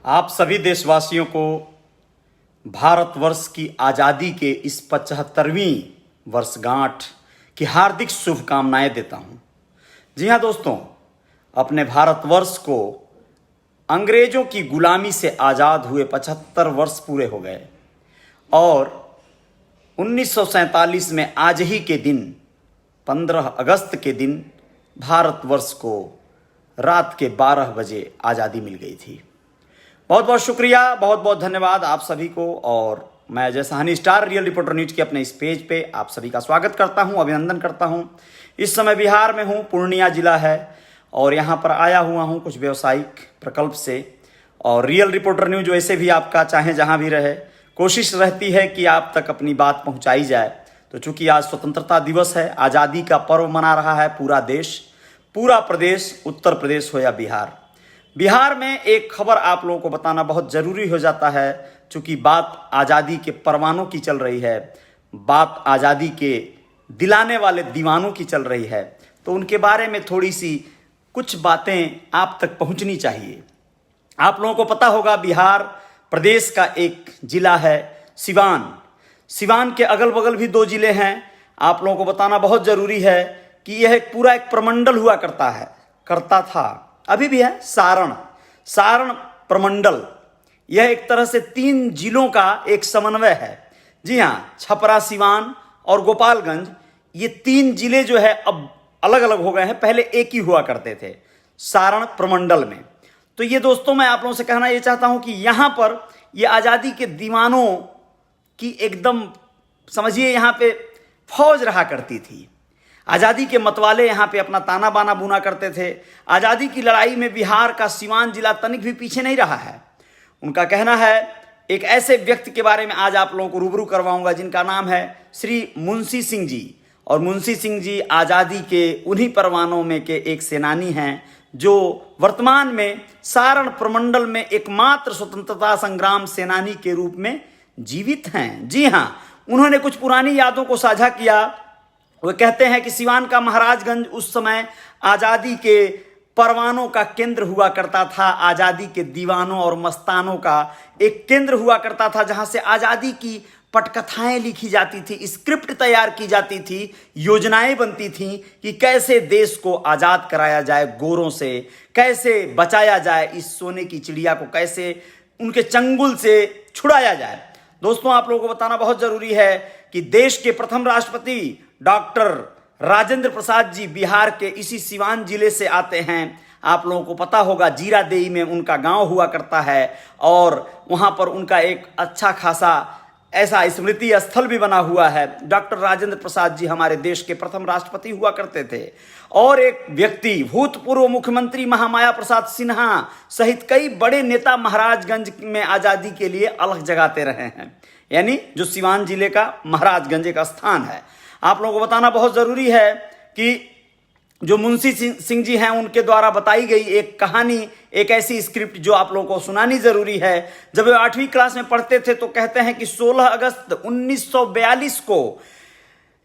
आप सभी देशवासियों को भारतवर्ष की आज़ादी के इस 75वीं वर्षगांठ की हार्दिक शुभकामनाएं देता हूं। जी हां दोस्तों, अपने भारतवर्ष को अंग्रेजों की गुलामी से आज़ाद हुए 75 वर्ष पूरे हो गए और 1947 में आज ही के दिन 15 अगस्त के दिन भारतवर्ष को रात के 12 बजे आज़ादी मिल गई थी। बहुत बहुत शुक्रिया, बहुत बहुत धन्यवाद आप सभी को। और मैं Ajay Sahni star real reporter news के अपने इस पेज पे आप सभी का स्वागत करता हूं, अभिनंदन करता हूं। इस समय बिहार में हूं, पूर्णिया जिला है और यहां पर आया हुआ हूं कुछ व्यावसायिक प्रकल्प से। और रियल रिपोर्टर न्यूज वैसे भी आपका चाहे जहां भी रहे कोशिश रहती है कि आप तक अपनी बात पहुंचाई जाए। तो चूंकि आज स्वतंत्रता दिवस है, आज़ादी का पर्व मना रहा है पूरा देश, पूरा प्रदेश, उत्तर प्रदेश हो या बिहार में एक खबर आप लोगों को बताना बहुत ज़रूरी हो जाता है। चूँकि बात आज़ादी के परवानों की चल रही है, बात आज़ादी के दिलाने वाले दीवानों की चल रही है, तो उनके बारे में थोड़ी सी कुछ बातें आप तक पहुंचनी चाहिए। आप लोगों को पता होगा बिहार प्रदेश का एक जिला है सिवान। सिवान के अगल बगल भी 2 जिले हैं। आप लोगों को बताना बहुत ज़रूरी है कि यह पूरा एक प्रमंडल हुआ करता था, अभी भी है, सारण प्रमंडल। यह एक तरह से 3 जिलों का एक समन्वय है। जी हाँ, छपरा, सिवान और गोपालगंज, ये 3 जिले जो है अब अलग अलग हो गए हैं, पहले एक ही हुआ करते थे सारण प्रमंडल में। तो ये दोस्तों मैं आप लोगों से कहना ये चाहता हूं कि यहां पर ये आज़ादी के दीवानों की एकदम समझिए यहां पे फौज रहा करती थी। आज़ादी के मतवाले यहाँ पे अपना ताना बाना बुना करते थे। आज़ादी की लड़ाई में बिहार का सिवान जिला तनिक भी पीछे नहीं रहा है। उनका कहना है, एक ऐसे व्यक्ति के बारे में आज आप लोगों को रूबरू करवाऊंगा जिनका नाम है श्री मुंशी सिंह जी। और मुंशी सिंह जी आज़ादी के उन्हीं परवानों में के एक सेनानी हैं जो वर्तमान में सारण प्रमंडल में एकमात्र स्वतंत्रता संग्राम सेनानी के रूप में जीवित हैं। जी हाँ, उन्होंने कुछ पुरानी यादों को साझा किया। वो कहते हैं कि सिवान का महाराजगंज उस समय आज़ादी के परवानों का केंद्र हुआ करता था, आज़ादी के दीवानों और मस्तानों का एक केंद्र हुआ करता था, जहां से आज़ादी की पटकथाएं लिखी जाती थी, स्क्रिप्ट तैयार की जाती थी, योजनाएं बनती थीं कि कैसे देश को आज़ाद कराया जाए गोरों से, कैसे बचाया जाए इस सोने की चिड़िया को, कैसे उनके चंगुल से छुड़ाया जाए। दोस्तों आप लोगों को बताना बहुत ज़रूरी है कि देश के प्रथम राष्ट्रपति डॉक्टर राजेंद्र प्रसाद जी बिहार के इसी सिवान जिले से आते हैं। आप लोगों को पता होगा जीरादेई में उनका गांव हुआ करता है और वहां पर उनका एक अच्छा खासा ऐसा स्मृति स्थल भी बना हुआ है। डॉक्टर राजेंद्र प्रसाद जी हमारे देश के प्रथम राष्ट्रपति हुआ करते थे। और एक व्यक्ति भूतपूर्व मुख्यमंत्री महामाया प्रसाद सिन्हा सहित कई बड़े नेता महाराजगंज में आज़ादी के लिए अलग जगाते रहे हैं, यानी जो सिवान जिले का महाराजगंज एक स्थान है। आप लोगों को बताना बहुत ज़रूरी है कि जो मुंशी सिंह जी हैं उनके द्वारा बताई गई एक कहानी, एक ऐसी स्क्रिप्ट जो आप लोगों को सुनानी ज़रूरी है। जब वे 8वीं क्लास में पढ़ते थे तो कहते हैं कि 16 अगस्त 1942 को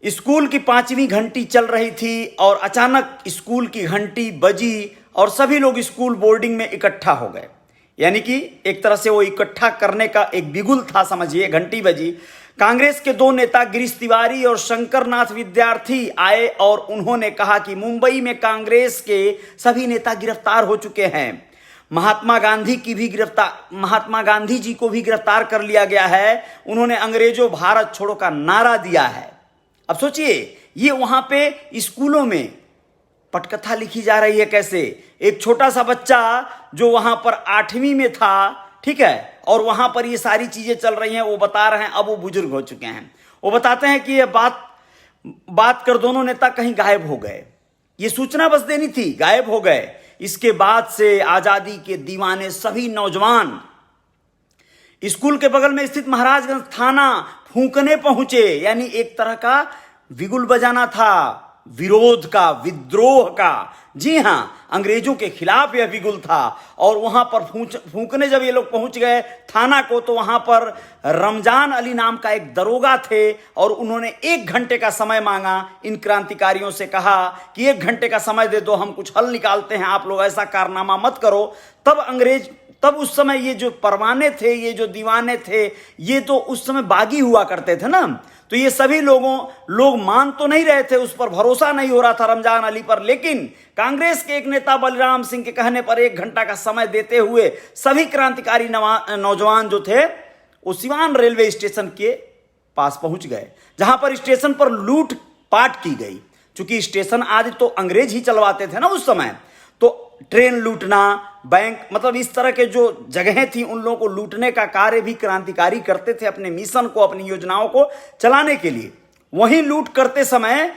स्कूल की 5वीं घंटी चल रही थी और अचानक स्कूल की घंटी बजी और सभी लोग स्कूल बोर्डिंग में इकट्ठा हो गए। यानी कि एक तरह से वो इकट्ठा करने का एक बिगुल था, समझिए, घंटी बजी। कांग्रेस के 2 नेता गिरीश तिवारी और शंकरनाथ विद्यार्थी आए और उन्होंने कहा कि मुंबई में कांग्रेस के सभी नेता गिरफ्तार हो चुके हैं, महात्मा गांधी जी को भी गिरफ्तार कर लिया गया है, उन्होंने अंग्रेजों भारत छोड़ो का नारा दिया है। अब सोचिए, ये वहां पे स्कूलों में पटकथा लिखी जा रही है। कैसे एक छोटा सा बच्चा जो वहां पर 8वीं में था, ठीक है, और वहां पर ये सारी चीजें चल रही हैं, वो बता रहे हैं, अब वो बुजुर्ग हो चुके हैं। वो बताते हैं कि ये बात कर दोनों नेता कहीं गायब हो गए। ये सूचना बस देनी थी, गायब हो गए। इसके बाद से आज़ादी के दीवाने सभी नौजवान स्कूल के बगल में स्थित महाराजगंज थाना फूंकने पहुंचे। यानी एक तरह का बिगुल बजाना था, विरोध का, विद्रोह का। जी हां, अंग्रेजों के खिलाफ यह बिगुल था। और वहां पर फूंकने जब ये लोग पहुंच गए थाना को, तो वहां पर रमजान अली नाम का एक दरोगा थे और उन्होंने 1 घंटे का समय मांगा। इन क्रांतिकारियों से कहा कि 1 घंटे का समय दे दो, हम कुछ हल निकालते हैं, आप लोग ऐसा कारनामा मत करो। तब अंग्रेज तब उस समय ये जो परवाने थे, ये जो दीवाने थे, ये तो उस समय बागी हुआ करते थे ना। तो ये सभी लोग मान तो नहीं रहे थे, उस पर भरोसा नहीं हो रहा था रमजान अली पर। लेकिन कांग्रेस के एक नेता बलराम सिंह के कहने पर 1 घंटा का समय देते हुए सभी क्रांतिकारी नौजवान जो थे वो सिवान रेलवे स्टेशन के पास पहुंच गए, जहां पर स्टेशन पर लूट पाट की गई। चूंकि स्टेशन आज तो अंग्रेज ही चलवाते थे ना उस समय, तो ट्रेन लूटना, बैंक, मतलब इस तरह के जो जगहें थी उन लोगों को लूटने का कार्य भी क्रांतिकारी करते थे अपने मिशन को, अपनी योजनाओं को चलाने के लिए। वहीं लूट करते समय,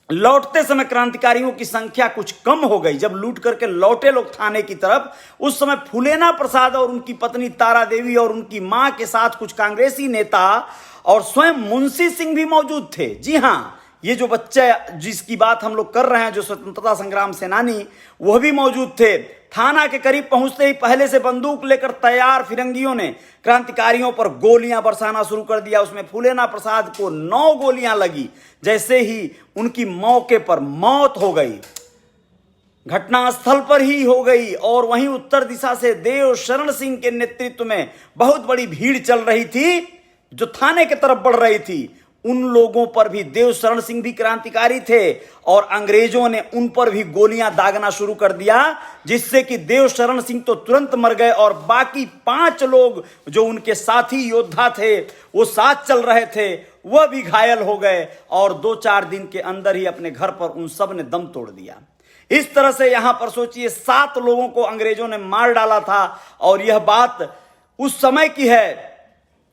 लौटते समय क्रांतिकारियों की संख्या कुछ कम हो गई। जब लूट करके लौटे लोग थाने की तरफ, उस समय फूलेना प्रसाद और उनकी पत्नी तारा देवी और उनकी मां के साथ कुछ कांग्रेसी नेता और स्वयं मुंशी सिंह भी मौजूद थे। जी हां, ये जो बच्चे जिसकी बात हम लोग कर रहे हैं, जो स्वतंत्रता संग्राम सेनानी, वह भी मौजूद थे। थाना के करीब पहुंचते ही पहले से बंदूक लेकर तैयार फिरंगियों ने क्रांतिकारियों पर गोलियां बरसाना शुरू कर दिया। उसमें फूलेना प्रसाद को 9 गोलियां लगी। जैसे ही उनकी मौके पर मौत हो गई, घटनास्थल पर ही हो गई। और वहीं उत्तर दिशा से देव शरण सिंह के नेतृत्व में बहुत बड़ी भीड़ चल रही थी जो थाने की तरफ बढ़ रही थी। उन लोगों पर भी, देव शरण सिंह भी क्रांतिकारी थे और अंग्रेजों ने उन पर भी गोलियां दागना शुरू कर दिया, जिससे कि देव शरण सिंह तो तुरंत मर गए और बाकी 5 लोग जो उनके साथी योद्धा थे, वो साथ चल रहे थे, वह भी घायल हो गए और 2-4 दिन के अंदर ही अपने घर पर उन सब ने दम तोड़ दिया। इस तरह से यहां पर सोचिए 7 लोगों को अंग्रेजों ने मार डाला था। और यह बात उस समय की है,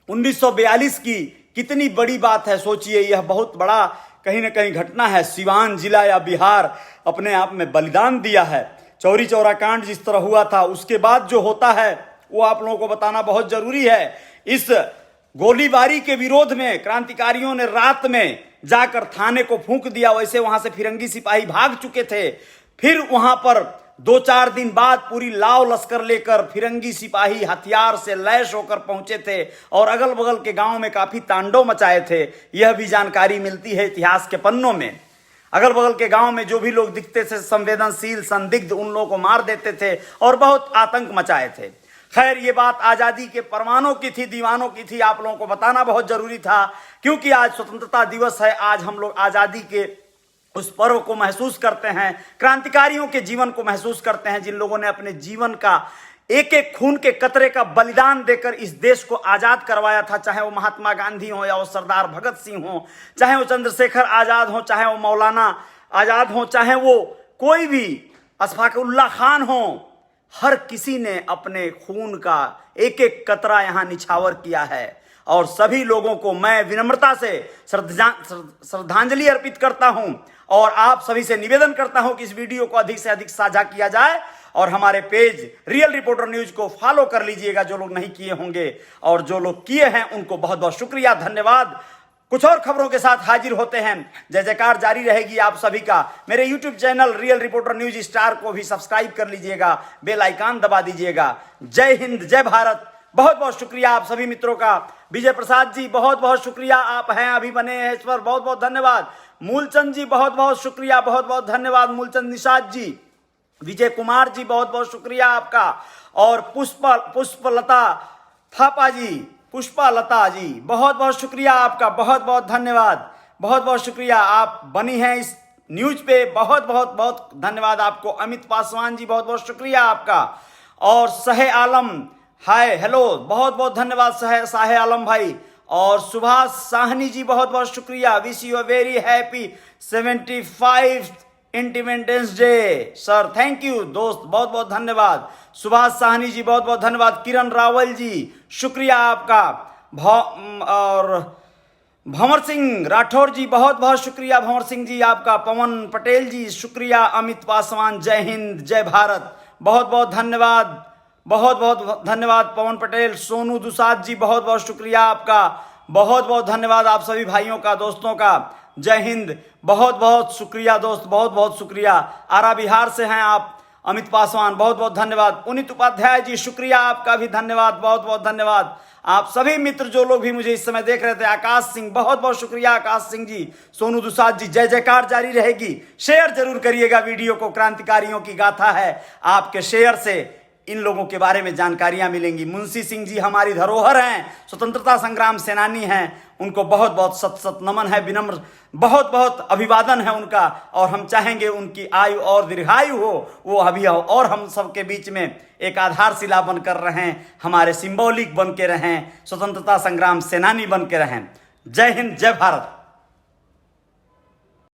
1942 की। कितनी बड़ी बात है सोचिए, यह बहुत बड़ा कहीं ना कहीं घटना है। सिवान जिला या बिहार अपने आप में बलिदान दिया है। चौरी चौरा कांड जिस तरह हुआ था, उसके बाद जो होता है वो आप लोगों को बताना बहुत जरूरी है। इस गोलीबारी के विरोध में क्रांतिकारियों ने रात में जाकर थाने को फूंक दिया। वैसे वहां से फिरंगी सिपाही भाग चुके थे। फिर वहां पर 2-4 दिन बाद पूरी लाव लश्कर लेकर फिरंगी सिपाही हथियार से लैस होकर पहुंचे थे और अगल बगल के गांव में काफी तांडव मचाए थे। यह भी जानकारी मिलती है इतिहास के पन्नों में। अगल बगल के गांव में जो भी लोग दिखते थे संवेदनशील, संदिग्ध, उन लोगों को मार देते थे और बहुत आतंक मचाए थे। खैर, ये बात आजादी के परवानों की थी, दीवानों की थी। आप लोगों को बताना बहुत जरूरी था, क्योंकि आज स्वतंत्रता दिवस है। आज हम लोग आजादी के उस पर्व को महसूस करते हैं, क्रांतिकारियों के जीवन को महसूस करते हैं, जिन लोगों ने अपने जीवन का एक एक खून के कतरे का बलिदान देकर इस देश को आजाद करवाया था। चाहे वो महात्मा गांधी हो या वो सरदार भगत सिंह हो, चाहे वो चंद्रशेखर आजाद हो, चाहे वो मौलाना आजाद हो, चाहे वो कोई भी अशफाकुल्लाह खान हो, हर किसी ने अपने खून का एक एक कतरा यहां निछावर किया है। और सभी लोगों को मैं विनम्रता से श्रद्धांजलि अर्पित करता हूं और आप सभी से निवेदन करता हूं कि इस वीडियो को अधिक से अधिक साझा किया जाए और हमारे पेज रियल रिपोर्टर न्यूज को फॉलो कर लीजिएगा जो लोग नहीं किए होंगे, और जो लोग किए हैं उनको बहुत बहुत शुक्रिया, धन्यवाद। कुछ और खबरों के साथ हाजिर होते हैं। जय जयकार जारी रहेगी आप सभी का। मेरे YouTube channel real reporter news star को भी सब्सक्राइब कर लीजिएगा, बेल आइकन दबा दीजिएगा। जय हिंद, जय भारत। बहुत बहुत शुक्रिया आप सभी मित्रों का। विजय प्रसाद जी बहुत बहुत शुक्रिया, आप हैं अभी बने हैं इस पर, बहुत बहुत धन्यवाद। मूलचंद जी बहुत बहुत शुक्रिया, बहुत बहुत धन्यवाद। मूलचंद निषाद जी, विजय कुमार जी बहुत बहुत शुक्रिया आपका। और पुष्पलता थापा जी, पुष्पलता जी बहुत बहुत शुक्रिया आपका, बहुत बहुत धन्यवाद, बहुत बहुत शुक्रिया। आप बनी हैं इस न्यूज पे, बहुत बहुत बहुत धन्यवाद आपको। अमित पासवान जी बहुत बहुत शुक्रिया आपका। और सहे आलम, हाय हेलो, बहुत बहुत धन्यवाद साहे आलम भाई। और सुभाष साहनी जी बहुत बहुत शुक्रिया। Wish you a very happy 75 independence day sir, thank you दोस्त, बहुत बहुत धन्यवाद। सुभाष साहनी जी बहुत बहुत धन्यवाद। किरण रावल जी शुक्रिया आपका। और भंवर सिंह राठौर जी बहुत बहुत शुक्रिया, भंवर सिंह जी आपका। पवन पटेल जी शुक्रिया। अमित पासवान, जय हिंद, जय भारत, बहुत बहुत धन्यवाद, बहुत बहुत धन्यवाद पवन पटेल। सोनू दुसाद जी बहुत बहुत शुक्रिया आपका, बहुत बहुत धन्यवाद आप सभी भाइयों का, दोस्तों का। जय हिंद, बहुत बहुत शुक्रिया दोस्त, बहुत बहुत शुक्रिया। आरा बिहार से हैं आप अमित पासवान, बहुत बहुत धन्यवाद। पुनीत उपाध्याय जी शुक्रिया आपका भी, धन्यवाद, बहुत बहुत धन्यवाद। आप सभी मित्र जो लोग भी मुझे इस समय देख रहे थे, आकाश सिंह बहुत बहुत शुक्रिया, आकाश सिंह जी, सोनू दुसाद जी, जय जयकार जारी रहेगी। शेयर जरूर करिएगा वीडियो को, क्रांतिकारियों की गाथा है, आपके शेयर से इन लोगों के बारे में जानकारियां मिलेंगी। मुंशी सिंह जी हमारी धरोहर हैं, स्वतंत्रता संग्राम सेनानी हैं, उनको बहुत बहुत सत सत नमन है, विनम्र बहुत बहुत अभिवादन है उनका। और हम चाहेंगे उनकी आयु और दीर्घायु हो, वो अभी और हम सबके बीच में एक आधारशिला बनकर रहें, हमारे सिंबॉलिक बन के रहें, स्वतंत्रता संग्राम सेनानी बन के रहें। जय हिंद, जय भारत।